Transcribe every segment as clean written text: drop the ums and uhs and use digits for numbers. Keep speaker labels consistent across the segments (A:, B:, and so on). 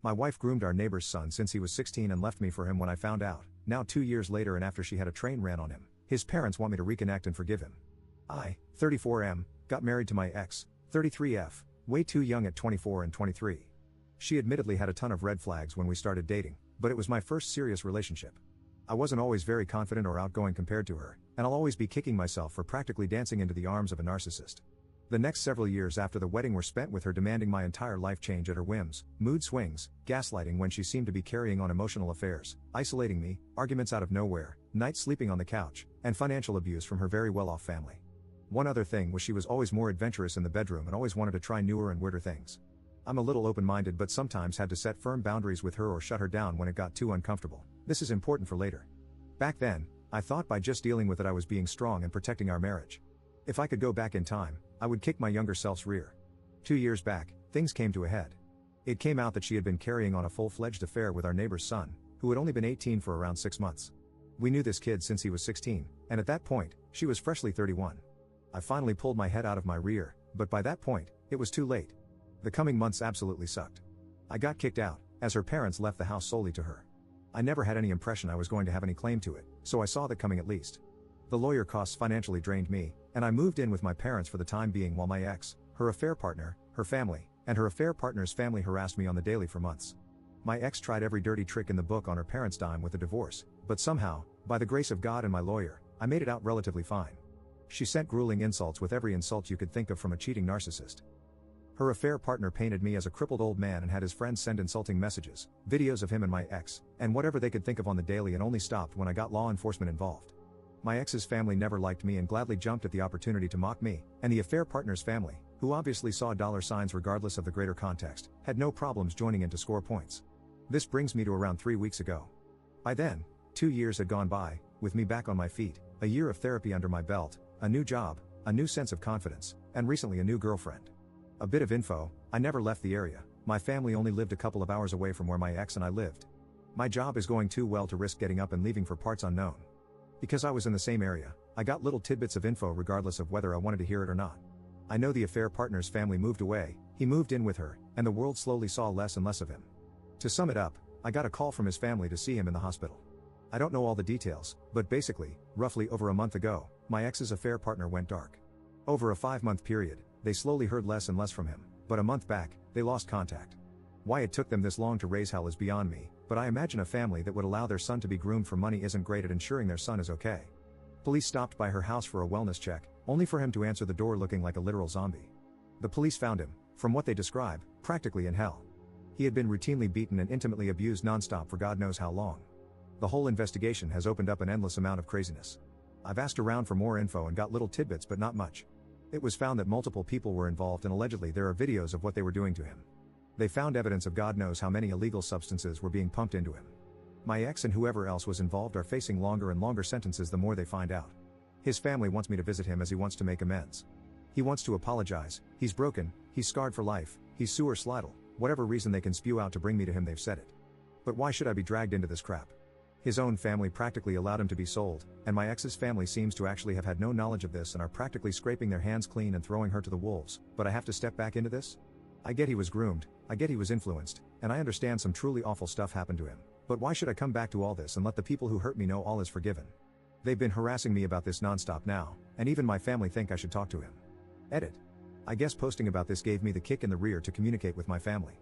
A: My wife groomed our neighbor's son since he was 16 and left me for him when I found out. Now 2 years later and after she had a train ran on him, his parents want me to reconnect and forgive him. I, 34M, got married to my ex, 33F, way too young at 24 and 23. She admittedly had a ton of red flags when we started dating, but it was my first serious relationship. I wasn't always very confident or outgoing compared to her, and I'll always be kicking myself for practically dancing into the arms of a narcissist. The next several years after the wedding were spent with her demanding my entire life change at her whims, mood swings, gaslighting when she seemed to be carrying on emotional affairs, isolating me, arguments out of nowhere, nights sleeping on the couch, and financial abuse from her very well-off family. One other thing was she was always more adventurous in the bedroom and always wanted to try newer and weirder things. I'm a little open-minded but sometimes had to set firm boundaries with her or shut her down when it got too uncomfortable. This is important for later. Back then, I thought by just dealing with it I was being strong and protecting our marriage. If I could go back in time, I would kick my younger self's rear. 2 years back, things came to a head. It came out that she had been carrying on a full-fledged affair with our neighbor's son, who had only been 18 for around 6 months. We knew this kid since he was 16, and at that point, she was freshly 31. I finally pulled my head out of my rear, but by that point, it was too late. The coming months absolutely sucked. I got kicked out, as her parents left the house solely to her. I never had any impression I was going to have any claim to it, so I saw that coming at least. The lawyer costs financially drained me, and I moved in with my parents for the time being while my ex, her affair partner, her family, and her affair partner's family harassed me on the daily for months. My ex tried every dirty trick in the book on her parents' dime with a divorce, but somehow, by the grace of God and my lawyer, I made it out relatively fine. She sent grueling insults with every insult you could think of from a cheating narcissist. Her affair partner painted me as a crippled old man and had his friends send insulting messages, videos of him and my ex, and whatever they could think of on the daily, and only stopped when I got law enforcement involved. My ex's family never liked me and gladly jumped at the opportunity to mock me, and the affair partner's family, who obviously saw dollar signs regardless of the greater context, had no problems joining in to score points. This brings me to around 3 weeks ago. By then, 2 years had gone by, with me back on my feet, a year of therapy under my belt, a new job, a new sense of confidence, and recently a new girlfriend. A bit of info: I never left the area, my family only lived a couple of hours away from where my ex and I lived. My job is going too well to risk getting up and leaving for parts unknown. Because I was in the same area, I got little tidbits of info regardless of whether I wanted to hear it or not. I know the affair partner's family moved away, he moved in with her, and the world slowly saw less and less of him. To sum it up, I got a call from his family to see him in the hospital. I don't know all the details, but basically, roughly over a month ago, my ex's affair partner went dark. Over a 5-month period, they slowly heard less and less from him, but a month back, they lost contact. Why it took them this long to raise hell is beyond me, but I imagine a family that would allow their son to be groomed for money isn't great at ensuring their son is okay. Police stopped by her house for a wellness check, only for him to answer the door looking like a literal zombie. The police found him, from what they describe, practically in hell. He had been routinely beaten and intimately abused nonstop for God knows how long. The whole investigation has opened up an endless amount of craziness. I've asked around for more info and got little tidbits but not much. It was found that multiple people were involved and allegedly there are videos of what they were doing to him. They found evidence of God knows how many illegal substances were being pumped into him. My ex and whoever else was involved are facing longer and longer sentences the more they find out. His family wants me to visit him as he wants to make amends. He wants to apologize, he's broken, he's scarred for life, he's sewer slidle, whatever reason they can spew out to bring me to him they've said it. But why should I be dragged into this crap? His own family practically allowed him to be sold, and my ex's family seems to actually have had no knowledge of this and are practically scraping their hands clean and throwing her to the wolves, but I have to step back into this? I get he was groomed, I get he was influenced, and I understand some truly awful stuff happened to him, but why should I come back to all this and let the people who hurt me know all is forgiven? They've been harassing me about this nonstop now, and even my family think I should talk to him. Edit. I guess posting about this gave me the kick in the rear to communicate with my family.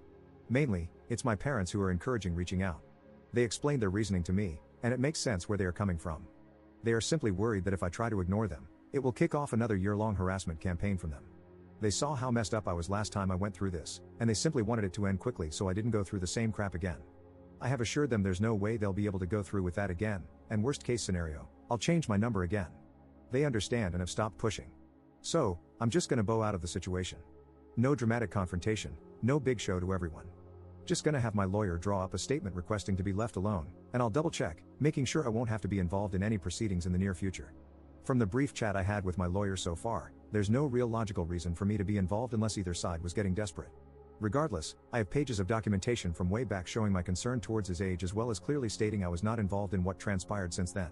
A: Mainly, it's my parents who are encouraging reaching out. They explained their reasoning to me, and it makes sense where they are coming from. They are simply worried that if I try to ignore them, it will kick off another year-long harassment campaign from them. They saw how messed up I was last time I went through this, and they simply wanted it to end quickly so I didn't go through the same crap again. I have assured them there's no way they'll be able to go through with that again, and worst case scenario, I'll change my number again. They understand and have stopped pushing. So, I'm just gonna bow out of the situation. No dramatic confrontation, no big show to everyone. Just gonna have my lawyer draw up a statement requesting to be left alone, and I'll double check, making sure I won't have to be involved in any proceedings in the near future. From the brief chat I had with my lawyer so far, there's no real logical reason for me to be involved unless either side was getting desperate. Regardless, I have pages of documentation from way back showing my concern towards his age as well as clearly stating I was not involved in what transpired since then.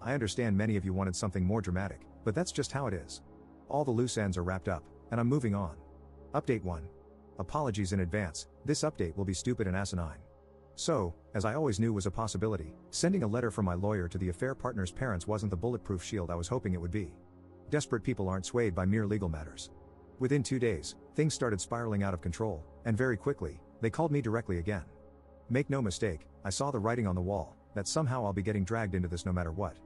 A: I understand many of you wanted something more dramatic, but that's just how it is. All the loose ends are wrapped up, and I'm moving on. Update 1. Apologies in advance, this update will be stupid and asinine. So, as I always knew was a possibility, sending a letter from my lawyer to the affair partner's parents wasn't the bulletproof shield I was hoping it would be. Desperate people aren't swayed by mere legal matters. Within 2 days, things started spiraling out of control, and very quickly, they called me directly again. Make no mistake, I saw the writing on the wall, that somehow I'll be getting dragged into this no matter what.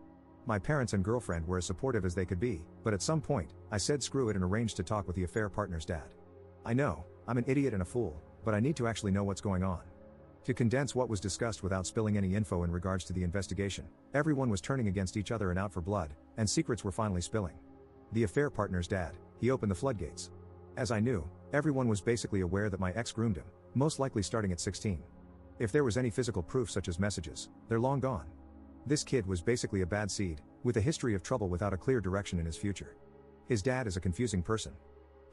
A: My parents and girlfriend were as supportive as they could be, but at some point, I said screw it and arranged to talk with the affair partner's dad. I know, I'm an idiot and a fool, but I need to actually know what's going on. To condense what was discussed without spilling any info in regards to the investigation, everyone was turning against each other and out for blood, and secrets were finally spilling. The affair partner's dad, he opened the floodgates. As I knew, everyone was basically aware that my ex groomed him, most likely starting at 16. If there was any physical proof such as messages, they're long gone. This kid was basically a bad seed, with a history of trouble without a clear direction in his future. His dad is a confusing person.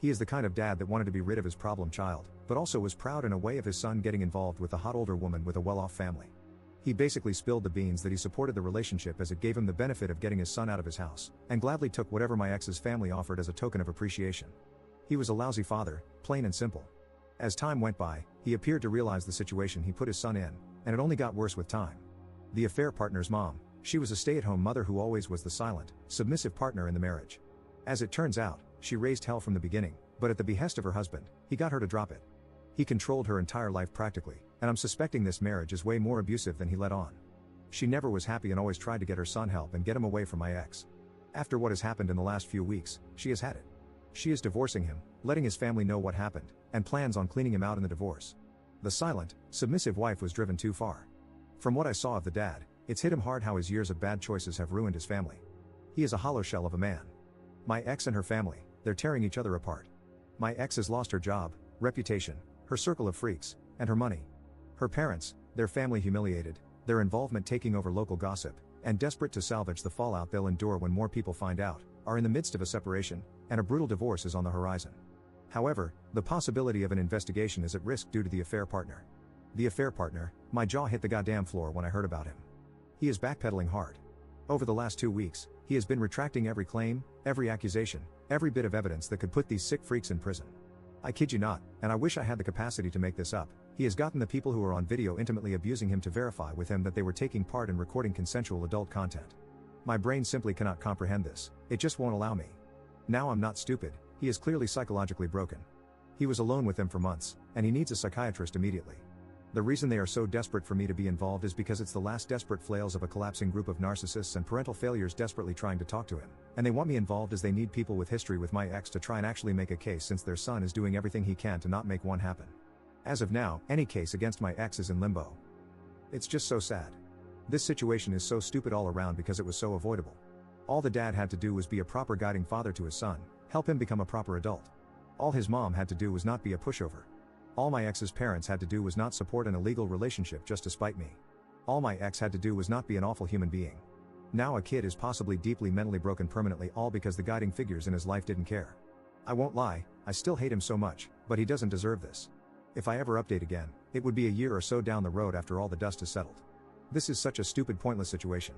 A: He is the kind of dad that wanted to be rid of his problem child, but also was proud in a way of his son getting involved with a hot older woman with a well-off family. He basically spilled the beans that he supported the relationship as it gave him the benefit of getting his son out of his house, and gladly took whatever my ex's family offered as a token of appreciation. He was a lousy father, plain and simple. As time went by, he appeared to realize the situation he put his son in, and it only got worse with time. The affair partner's mom, she was a stay-at-home mother who always was the silent, submissive partner in the marriage. As it turns out, she raised hell from the beginning, but at the behest of her husband, he got her to drop it. He controlled her entire life practically, and I'm suspecting this marriage is way more abusive than he let on. She never was happy and always tried to get her son help and get him away from my ex. After what has happened in the last few weeks, she has had it. She is divorcing him, letting his family know what happened, and plans on cleaning him out in the divorce. The silent, submissive wife was driven too far. From what I saw of the dad, it's hit him hard how his years of bad choices have ruined his family. He is a hollow shell of a man. My ex and her family, they're tearing each other apart. My ex has lost her job, reputation, her circle of freaks, and her money. Her parents, their family humiliated, their involvement taking over local gossip, and desperate to salvage the fallout they'll endure when more people find out, are in the midst of a separation, and a brutal divorce is on the horizon. However, the possibility of an investigation is at risk due to the affair partner. The affair partner, my jaw hit the goddamn floor when I heard about him. He is backpedaling hard. Over the last 2 weeks, he has been retracting every claim, every accusation, every bit of evidence that could put these sick freaks in prison. I kid you not, and I wish I had the capacity to make this up, he has gotten the people who are on video intimately abusing him to verify with him that they were taking part in recording consensual adult content. My brain simply cannot comprehend this, it just won't allow me. Now I'm not stupid, he is clearly psychologically broken. He was alone with them for months, and he needs a psychiatrist immediately. The reason they are so desperate for me to be involved is because it's the last desperate flails of a collapsing group of narcissists and parental failures desperately trying to talk to him, and they want me involved as they need people with history with my ex to try and actually make a case since their son is doing everything he can to not make one happen. As of now, any case against my ex is in limbo. It's just so sad. This situation is so stupid all around because it was so avoidable. All the dad had to do was be a proper guiding father to his son, help him become a proper adult. All his mom had to do was not be a pushover. All my ex's parents had to do was not support an illegal relationship just to spite me. All my ex had to do was not be an awful human being. Now a kid is possibly deeply mentally broken permanently, all because the guiding figures in his life didn't care. I won't lie, I still hate him so much, but he doesn't deserve this. If I ever update again, it would be a year or so down the road after all the dust has settled. This is such a stupid, pointless situation.